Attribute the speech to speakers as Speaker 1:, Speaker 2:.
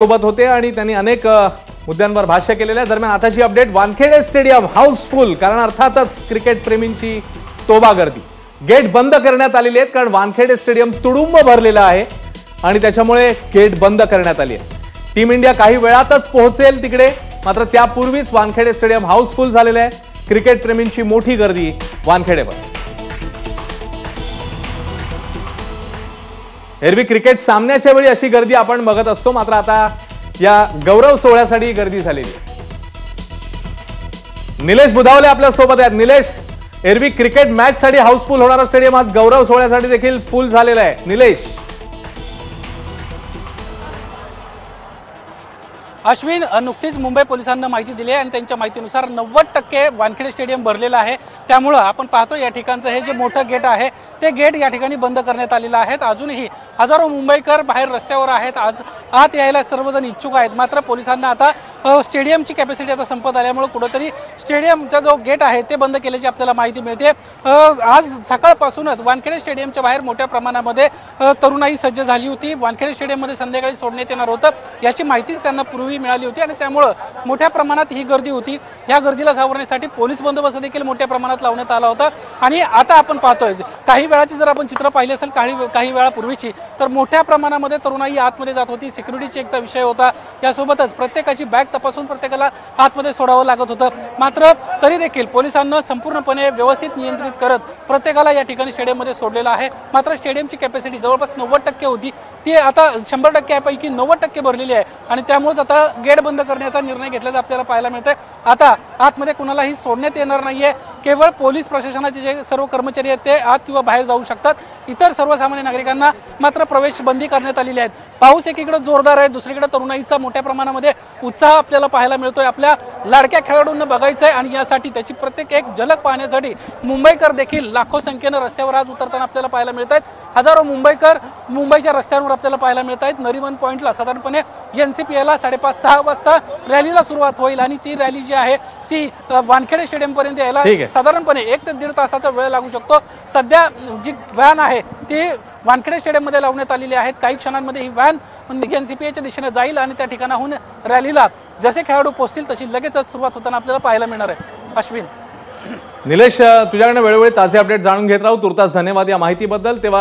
Speaker 1: सोबत होते आणि त्यांनी अनेक मुद्द्यांवर भाष्य केलेले आहे। दरम्यान आताची अपडेट, वानखेडे स्टेडियम हाऊसफुल, कारण अर्थातच क्रिकेट प्रेमींची तोबा गर्दी। गेट बंद करण्यात आलेली आहेत कारण वानखेडे स्टेडियम तुडुंब भरलेलं आहे आणि त्याच्यामुळे गेट बंद करण्यात आली आहे। टीम इंडिया काही वेळातच पोहोचेल तिकडे, मात्र त्यापूर्वीच वानखेडे स्टेडियम हाऊसफुल झालेलं आहे। क्रिकेट प्रेमींची मोठी गर्दी वानखेडेवर। एरवी क्रिकेट सामन्याच्या वेळी अशी गर्दी आपण बघत असतो, मात्र आता या गौरव सोहळ्यासाठी गर्दी झालेली आहे। निलेश बुधावले आपल्या सोबत आहेत। निलेश, एरवी क्रिकेट मॅच साठी हाऊसफुल होणारा स्टेडियम आज गौरव सोहळ्यासाठी देखील फुल झालेला आहे। निलेश,
Speaker 2: अश्विन, नुकतीच मुंबई पोलिसांना माहिती दिली आहे आणि त्यांच्या माहितीनुसार 90% वानखेडे स्टेडियम भरलेलं आहे। त्यामुळे आपण पाहतो या ठिकाणचं हे जे मोठं गेट आहे ते गेट या ठिकाणी बंद करण्यात आलेलं आहे। अजूनही हजारो मुंबईकर बाहेर रस्त्यावर आहेत, आज आत यायला सर्वजण इच्छुक आहेत। मात्र पोलिसांना आता स्टेडियमची कॅपॅसिटी आता संपत आल्यामुळे कुठेतरी स्टेडियमचा जो गेट आहे ते बंद केल्याची आपल्याला माहिती मिळते। आज सकाळपासूनच वानखेडे स्टेडियमच्या बाहेर मोठ्या प्रमाणामध्ये तरुणाई सज्ज झाली होती। वानखेडे स्टेडियममध्ये संध्याकाळी सोडण्यात येणार होतं याची माहितीच त्यांना पूर्वी मिळाली होती आणि त्यामुळे मोठ्या प्रमाणात ही गर्दी होती। या गर्दीला सावरण्यासाठी पोलीस बंदोबस्त देखील मोठ्या प्रमाणात लावण्यात आला होता आणि आता आपण पाहतोय काही वेळाची जर आपण चित्र पाहिले असेल काही वेळापूर्वीची, तर मोठ्या प्रमाणामध्ये तरुणाई आतमध्ये जात होती। सिक्युरिटी चेकचा विषय होता, यासोबतच प्रत्येकाची बॅग तपासून प्रत्येकाला आतमध्ये सोडावं लागत होतं। मात्र तरी देखील पोलिसांना संपूर्णपणे व्यवस्थित नियंत्रित करत प्रत्येकाला या ठिकाणी स्टेडियममध्ये सोडलेलं आहे। मात्र स्टेडियमची कॅपॅसिटी जवळपास 90% होती, ती आता 100% पैकी 90% भरलेली आहे आणि त्यामुळेच आता गेट बंद करण्याचा निर्णय घेतल्याचं आपल्याला पाहायला मिळतंय। आता आतमध्ये कुणालाही सोडण्यात येणार नाहीये, केवळ पोलीस प्रशासनाचे जे सर्व कर्मचारी आहेत ते आत किंवा बाहेर जाऊ शकतात। इतर सर्वसामान्य नागरिकांना मात्र प्रवेश बंदी करण्यात आलेली आहे। पाऊस एकीकडे जोरदार आहे, दुसरीकडे तरुणाईचा मोठ्या प्रमाणामध्ये उत्साह आपल्याला पाहायला मिळतोय। आपल्या लाडक्या खेळाडूंना बघायचं आहे आणि यासाठी त्याची प्रत्येक एक झलक पाहण्यासाठी मुंबईकर देखील लाखो संख्येनं रस्त्यावर आज उतरताना आपल्याला पाहायला मिळत आहेत। हजारो मुंबईकर मुंबईच्या रस्त्यांवर आपल्याला पाहायला मिळत आहेत। नरिमन पॉइंटला साधारणपणे NCPIला 5:30-6 वाजता रॅलीला सुरुवात होईल आणि ती रॅली जी आहे ती वानखेडे स्टेडियम पर्यंत यायला साधारणपणे 1 ते 1.5 तासाचा वेळ लागू शकतो। सध्या जी व्हॅन आहे ती वानखेडे स्टेडियम मध्ये लावण्यात आलेली आहे। काही क्षणांमध्ये ही व्हॅन NCPIच्या दिशेने जाईल आणि त्या ठिकाणाहून रॅलीला जसे खेळाडू पोहोचतील तशी लगेचच सुरुवात होताना आपल्याला पाहायला मिळणार आहे। अश्विन,
Speaker 1: निलेश, तुझ्याकडे वेळोवेळी ताजे अपडेट जाणून घेत राहू। तुर्तास धन्यवाद या माहितीबद्दल। तेव्हा